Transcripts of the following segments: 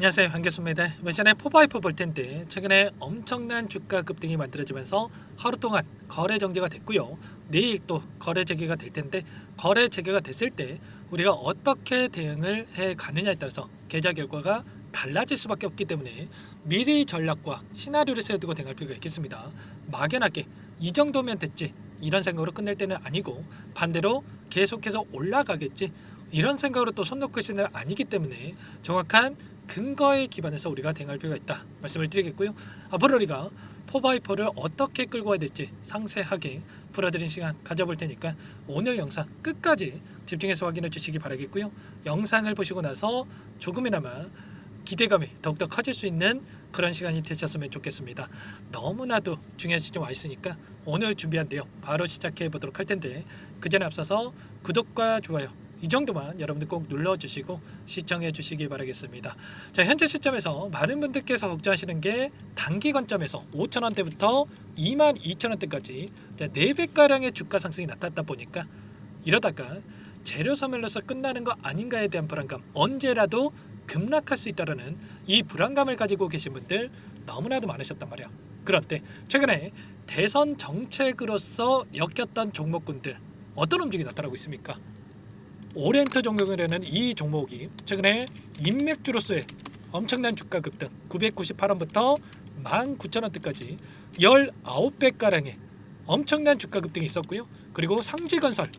안녕하세요, 반갑습니다. 이번 시간에 포바이퍼 볼 텐데 최근에 엄청난 주가 급등이 만들어지면서 하루 동안 거래 정지가 됐고요. 내일 또 거래 재개가 될 텐데 거래 재개가 됐을 때 우리가 어떻게 대응을 해 가느냐에 따라서 계좌 결과가 달라질 수밖에 없기 때문에 미리 전략과 시나리오를 세워두고 대응할 필요가 있겠습니다. 막연하게 이 정도면 됐지 이런 생각으로 끝낼 때는 아니고 반대로 계속해서 올라가겠지 이런 생각으로 또 손 놓고 있을 때는 아니기 때문에 정확한 근거에 기반해서 우리가 대응할 필요가 있다 말씀을 드리겠고요. 앞으로 우리가 포바이퍼를 어떻게 끌고 가야 될지 상세하게 풀어드리는 시간 가져볼 테니까 오늘 영상 끝까지 집중해서 확인해 주시기 바라겠고요. 영상을 보시고 나서 조금이나마 기대감이 더욱더 커질 수 있는 그런 시간이 되셨으면 좋겠습니다. 너무나도 중요한 시점 와 있으니까 오늘 준비한 내용 바로 시작해 보도록 할 텐데 그 전에 앞서서 구독과 좋아요 이 정도만 여러분들 꼭 눌러주시고 시청해 주시기 바라겠습니다. 자, 현재 시점에서 많은 분들께서 걱정하시는 게 단기 관점에서 5,000원대부터 22,000원대까지 4배가량의 주가 상승이 나타났다 보니까 이러다가 재료 소멸로서 끝나는 거 아닌가에 대한 불안감, 언제라도 급락할 수 있다는 이 불안감을 가지고 계신 분들 너무나도 많으셨단 말이야. 그런데 최근에 대선 정책으로서 엮였던 종목군들 어떤 움직임이 나타나고 있습니까? 오리엔트 종목이라는 이 종목이 최근에 인맥주로서의 엄청난 주가 급등 998원부터 19,000원대까지 19배가량의 엄청난 주가 급등이 있었고요. 그리고 상지건설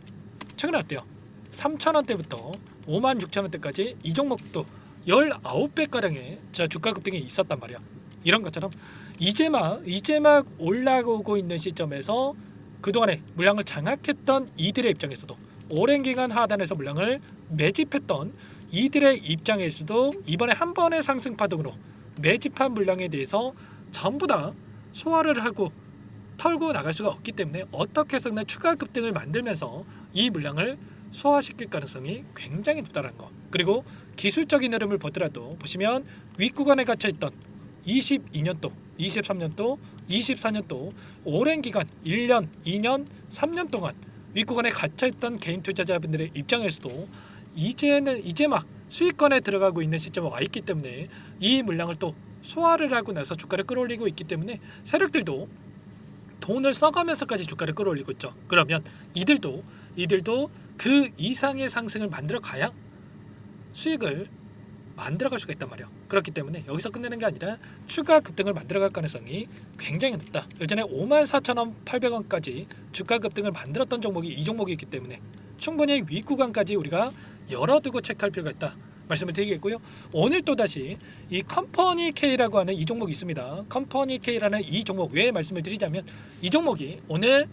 최근에 어때요? 3,000원대부터 56,000원대까지 이 종목도 19배가량의 주가 급등이 있었단 말이야. 이런 것처럼 이제 막 올라오고 있는 시점에서 그동안에 물량을 장악했던 이들의 입장에서도 오랜 기간 하단에서 물량을 매집했던 이들의 입장에서도 이번에 한 번의 상승 파동으로 매집한 물량에 대해서 전부 다 소화를 하고 털고 나갈 수가 없기 때문에 어떻게 해서든 추가 급등을 만들면서 이 물량을 소화시킬 가능성이 굉장히 높다는 거. 그리고 기술적인 흐름을 보더라도 보시면 윗구간에 갇혀있던 22년도, 23년도, 24년도 오랜 기간 1년, 2년, 3년 동안 윗구간에 갇혀있던 개인 투자자분들의 입장에서도 이제 막 수익권에 들어가고 있는 시점에 와 있기 때문에 이 물량을 또 소화를 하고 나서 주가를 끌어올리고 있기 때문에 세력들도 돈을 써가면서까지 주가를 끌어올리고 있죠. 그러면 이들도 그 이상의 상승을 만들어 가야 수익을 만들어갈 수가 있단 말이에요. 그렇기 때문에 여기서 끝내는 게 아니라 추가 급등을 만들어갈 가능성이 굉장히 높다. 예전에 54,000원, 800원까지 주가 급등을 만들었던 종목이 이 종목이기 때문에 충분히 윗구간까지 우리가 열어두고 체크할 필요가 있다 말씀을 드리겠고요. 오늘 또다시 이 컴퍼니 K라고 하는 이 종목이 있습니다. 컴퍼니 K라는 이 종목 왜 말씀을 드리자면 이 종목이 오늘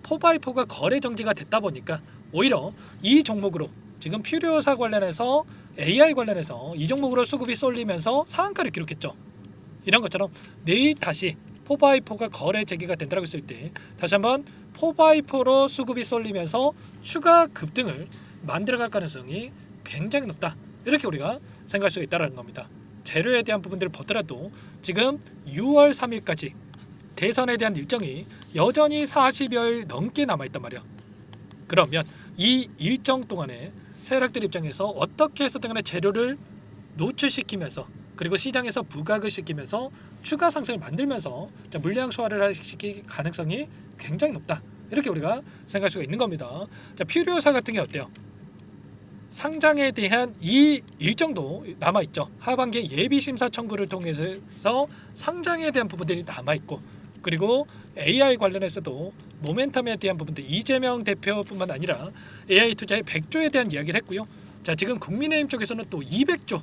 포바이퍼가 거래 정지가 됐다 보니까 오히려 이 종목으로 지금 퓨리오사 관련해서 AI 관련해서 이 종목으로 수급이 쏠리면서 상한가를 기록했죠. 이런 것처럼 내일 다시 포바이퍼가 거래 재개가 된다고 했을 때 다시 한번 포바이퍼로 수급이 쏠리면서 추가 급등을 만들어갈 가능성이 굉장히 높다. 이렇게 우리가 생각할 수가 있다는 겁니다. 재료에 대한 부분들을 보더라도 지금 6월 3일까지 대선에 대한 일정이 여전히 40여일 넘게 남아있단 말이야. 그러면 이 일정 동안에 세력들 입장에서 어떻게 해서든 간에 재료를 노출시키면서 그리고 시장에서 부각을 시키면서 추가 상승을 만들면서 물량 소화를 시킬 가능성이 굉장히 높다. 이렇게 우리가 생각할 수가 있는 겁니다. 퓨리오사 같은 게 어때요? 상장에 대한 이 일정도 남아있죠. 하반기 예비심사 청구를 통해서 상장에 대한 부분들이 남아있고 그리고 AI 관련해서도 모멘텀에 대한 부분들 이재명 대표뿐만 아니라 AI 투자의 100조에 대한 이야기를 했고요. 자, 지금 국민의힘 쪽에서는 또 200조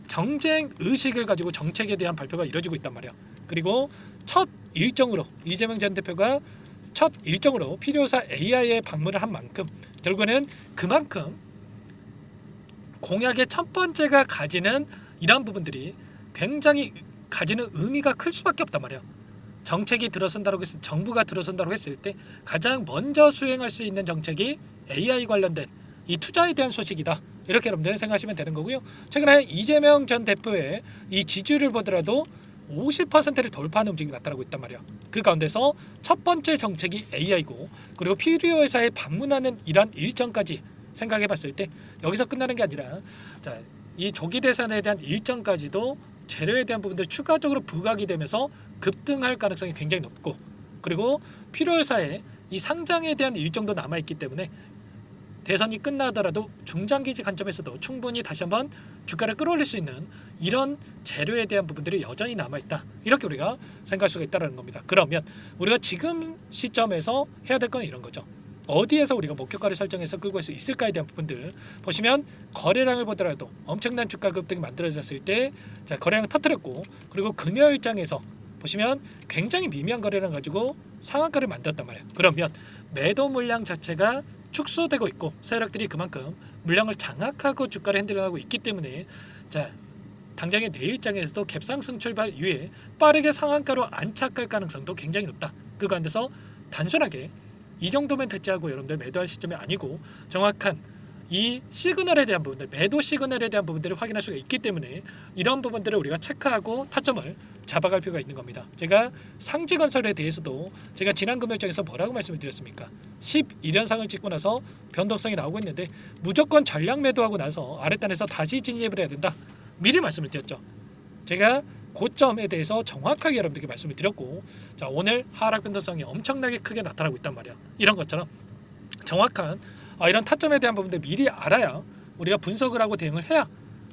경쟁 의식을 가지고 정책에 대한 발표가 이루어지고 있단 말이야. 그리고 첫 일정으로 이재명 전 대표가 첫 일정으로 필요사 AI에 방문을 한 만큼 결국에는 그만큼 공약의 첫 번째가 가지는 이러한 부분들이 굉장히 가지는 의미가 클 수밖에 없단 말이야. 정책이 들어선다고 했을 정부가 들어선다고 했을 때 가장 먼저 수행할 수 있는 정책이 AI 관련된 이 투자에 대한 소식이다. 이렇게 여러분들 생각하시면 되는 거고요. 최근에 이재명 전 대표의 이 지지율을 보더라도 50%를 돌파하는 움직임이 나타나고 있단 말이야. 그 가운데서 첫 번째 정책이 AI고 그리고 퓨리오 회사에 방문하는 이러한 일정까지 생각해 봤을 때 여기서 끝나는 게 아니라 이 조기 대산에 대한 일정까지도 재료에 대한 부분들 추가적으로 부각이 되면서 급등할 가능성이 굉장히 높고, 그리고 필요회사에 이 상장에 대한 일정도 남아있기 때문에 대선이 끝나더라도 중장기적 관점에서도 충분히 다시 한번 주가를 끌어올릴 수 있는 이런 재료에 대한 부분들이 여전히 남아있다, 이렇게 우리가 생각할 수가 있다는 겁니다. 그러면 우리가 지금 시점에서 해야 될 건 이런 거죠. 어디에서 우리가 목표가를 설정해서 끌고 갈 수 있을까에 대한 부분들 보시면, 거래량을 보더라도 엄청난 주가 급등이 만들어졌을 때, 자, 거래량 터뜨렸고, 그리고 금요일장에서 보시면 굉장히 미미한 거래량 가지고 상한가를 만들었단 말이에요. 그러면 매도 물량 자체가 축소되고 있고 세력들이 그만큼 물량을 장악하고 주가를 핸들하고 있기 때문에, 자, 당장의 내일장에서도 갭상승 출발 이후에 빠르게 상한가로 안착할 가능성도 굉장히 높다. 그 가운데서 단순하게 이 정도면 대체하고 여러분들 매도할 시점이 아니고 정확한 이 시그널에 대한 부분들, 매도 시그널에 대한 부분들을 확인할 수가 있기 때문에 이런 부분들을 우리가 체크하고 타점을 잡아갈 필요가 있는 겁니다. 제가 상지건설에 대해서도 제가 지난 금요일장에서 뭐라고 말씀을 드렸습니까? 11연상을 찍고 나서 변동성이 나오고 있는데 무조건 전량 매도하고 나서 아랫단에서 다시 진입을 해야 된다, 미리 말씀을 드렸죠. 제가 고점에 대해서 정확하게 여러분들께 말씀을 드렸고, 자, 오늘 하락 변동성이 엄청나게 크게 나타나고 있단 말이야. 이런 것처럼 정확한 이런 타점에 대한 부분들 미리 알아야 우리가 분석을 하고 대응을 해야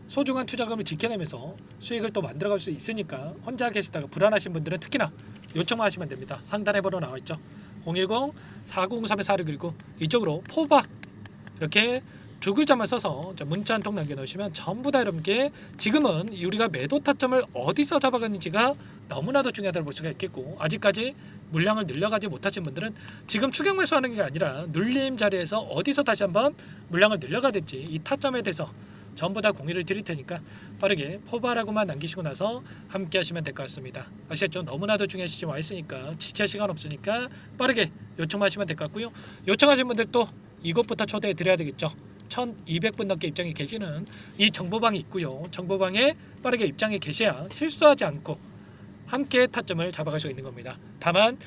소중한 투자금을 지켜내면서 수익을 또 만들어갈 수 있으니까, 혼자 계시다가 불안하신 분들은 특히나 요청만 하시면 됩니다. 상단에 번호 나와 있죠. 010-4903-4619 이쪽으로 포박 이렇게 두 글자만 써서 문자 한 통 남겨놓으시면 전부 다 여러분께 지금은 우리가 매도 타점을 어디서 잡아가는지가 너무나도 중요하다고 볼 수가 있겠고, 아직까지 물량을 늘려가지 못하신 분들은 지금 추격 매수하는 게 아니라 눌림 자리에서 어디서 다시 한번 물량을 늘려가야 될지 이 타점에 대해서 전부 다 공유를 드릴 테니까 빠르게 포바라고만 남기시고 나서 함께 하시면 될 것 같습니다. 아시겠죠? 너무나도 중요한 시점 와 있으니까 지체 시간 없으니까 빠르게 요청하시면 될 것 같고요. 요청하신 분들 또 이것부터 초대해 드려야 되겠죠. 1200분 넘게 입장에 계시는 이 정보방이 있고요. 정보방에 빠르게 입장에 계셔야 실수하지 않고 함께 타점을 잡아갈 수 있는 겁니다. 다만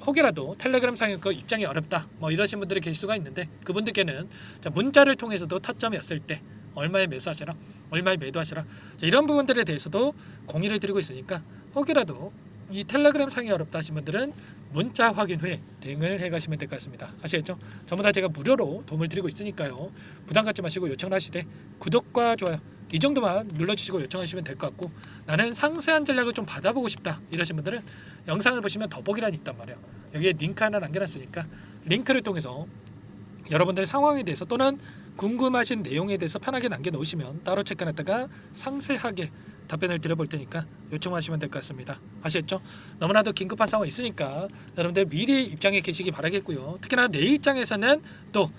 혹여라도 텔레그램 상에 그 입장이 어렵다 뭐 이러신 분들이 계실 수가 있는데, 그분들께는 자, 문자를 통해서도 타점이었을 때 얼마에 매수하시라, 얼마에 매도하시라, 자, 이런 부분들에 대해서도 공유를 드리고 있으니까 혹여라도 이 텔레그램 상이 어렵다 하신 분들은 문자 확인 후에 대응을 해가시면 될 것 같습니다. 아시겠죠? 전부 다 제가 무료로 도움을 드리고 있으니까요. 부담 갖지 마시고 요청을 하시되 구독과 좋아요 이 정도만 눌러주시고 요청하시면 될 것 같고, 나는 상세한 전략을 좀 받아보고 싶다 이러신 분들은 영상을 보시면 더보기란이 있단 말이에요. 여기에 링크 하나 남겨놨으니까 링크를 통해서 여러분들의 상황에 대해서 또는 궁금하신 내용에 대해서 편하게 남겨놓으시면 따로 체크해놨다가 상세하게 답변을 드려볼 테니까 요청하시면 될 것 같습니다. 아시겠죠? 너무나도 긴급한 상황이 있으니까 여러분들 미리 입장에 계시기 바라겠고요. 특히나 내일장에서는 또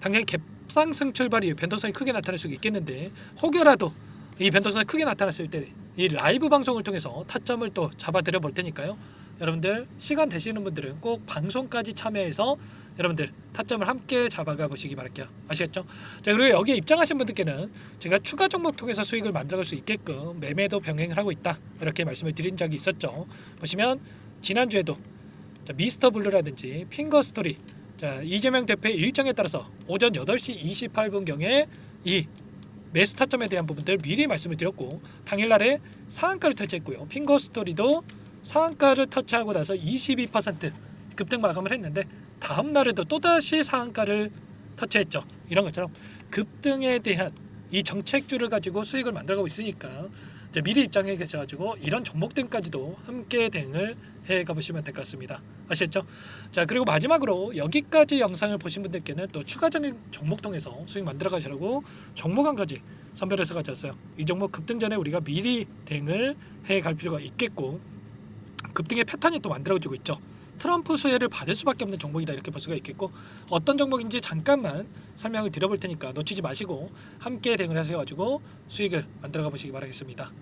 당연히 갭상승 출발 이후 변동성이 크게 나타날 수 있겠는데, 혹여라도 이 변동성이 크게 나타났을 때 이 라이브 방송을 통해서 타점을 또 잡아드려 볼 테니까요. 여러분들 시간 되시는 분들은 꼭 방송까지 참여해서 여러분들 타점을 함께 잡아가 보시기 바랄게요. 아시겠죠? 자, 그리고 여기에 입장하신 분들께는 제가 추가 종목 통해서 수익을 만들어갈 수 있게끔 매매도 병행을 하고 있다, 이렇게 말씀을 드린 적이 있었죠. 보시면 지난주에도 자, 미스터 블루라든지 핑거스토리, 자, 이재명 대표의 일정에 따라서 오전 8시 28분경에 이 매수 타점에 대한 부분들 미리 말씀을 드렸고, 당일날에 상한가를 터치했고요. 핑거스토리도 상한가를 터치하고 나서 22% 급등 마감을 했는데 다음 날에도 또다시 상한가를 터치했죠. 이런 것처럼 급등에 대한 이 정책주를 가지고 수익을 만들어가고 있으니까 이제 미리 입장에 계셔가지고 이런 종목들까지도 함께 대응을 해가보시면 될 것 같습니다. 아시겠죠? 자, 그리고 마지막으로 여기까지 영상을 보신 분들께는 또 추가적인 종목 통해서 수익 만들어가시라고 종목 한 가지 선별해서 가져왔어요. 이 종목 급등 전에 우리가 미리 대응을 해갈 필요가 있겠고, 급등의 패턴이 또 만들어지고 있죠. 트럼프 수혜를 받을 수밖에 없는 종목이다, 이렇게 볼 수가 있겠고, 어떤 종목인지 잠깐만 설명을 드려볼 테니까 놓치지 마시고 함께 대응을 하셔가지고 수익을 만들어가 보시기 바라겠습니다.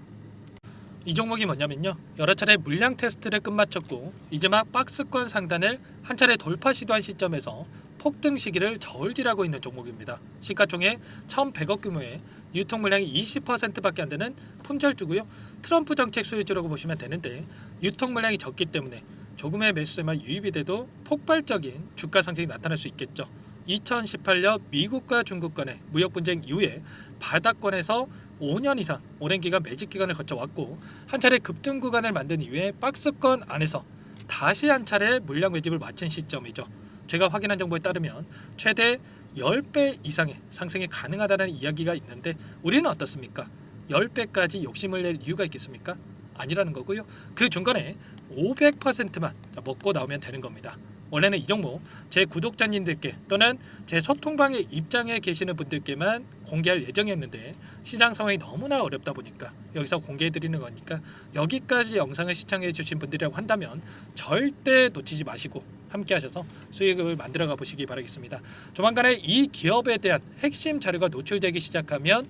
이 종목이 뭐냐면요, 여러 차례 물량 테스트를 끝마쳤고 이제 막 박스권 상단을 한 차례 돌파 시도한 시점에서 폭등 시기를 저울질하고 있는 종목입니다. 시가총액 1,100억 규모의 유통 물량이 20%밖에 안 되는 품절주고요. 트럼프 정책 수혜주라고 보시면 되는데, 유통 물량이 적기 때문에 조금의 매수세만 유입이 돼도 폭발적인 주가 상승이 나타날 수 있겠죠. 2018년 미국과 중국 간의 무역 분쟁 이후에 바닥권에서 5년 이상 오랜 기간 매집 기간을 거쳐왔고 한 차례 급등 구간을 만든 이후에 박스권 안에서 다시 한 차례 물량 매집을 마친 시점이죠. 제가 확인한 정보에 따르면 최대 10배 이상의 상승이 가능하다는 이야기가 있는데 우리는 어떻습니까? 10배까지 욕심을 낼 이유가 있겠습니까? 아니라는 거고요. 그 중간에 500%만 먹고 나오면 되는 겁니다. 원래는 이 종목 제 구독자님들께 또는 제 소통방에 입장에 계시는 분들께만 공개할 예정이었는데 시장 상황이 너무나 어렵다 보니까 여기서 공개해 드리는 거니까 여기까지 영상을 시청해 주신 분들이라고 한다면 절대 놓치지 마시고 함께 하셔서 수익을 만들어 가 보시기 바라겠습니다. 조만간에 이 기업에 대한 핵심 자료가 노출되기 시작하면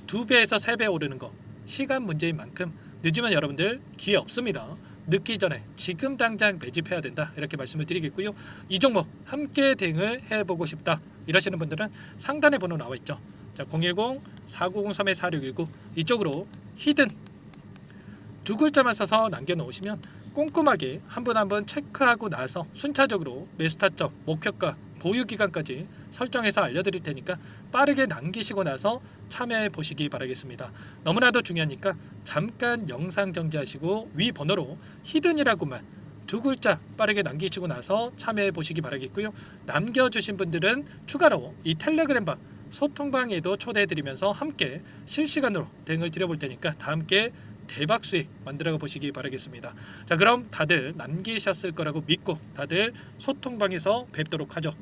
2배에서 3배 오르는 거 시간 문제인 만큼 늦으면 여러분들 기회 없습니다. 늦기 전에 지금 당장 매집해야 된다 이렇게 말씀을 드리겠고요. 이 종목 함께 대응을 해보고 싶다 이러시는 분들은 상단에 번호 나와 있죠. 자, 010-4903-4619 이쪽으로 히든 두 글자만 써서 남겨놓으시면 꼼꼼하게 한 분 한 분 체크하고 나서 순차적으로 매수 타점, 목표가, 보유 기간까지 설정해서 알려드릴 테니까 빠르게 남기시고 나서 참여해 보시기 바라겠습니다. 너무나도 중요하니까 잠깐 영상 정지하시고 위 번호로 히든이라고만 두 글자 빠르게 남기시고 나서 참여해 보시기 바라겠고요. 남겨주신 분들은 추가로 이 텔레그램방 소통방에도 초대해 드리면서 함께 실시간으로 대응을 드려볼 테니까 다 함께 대박 수익 만들어 보시기 바라겠습니다. 자, 그럼 다들 남기셨을 거라고 믿고 다들 소통방에서 뵙도록 하죠.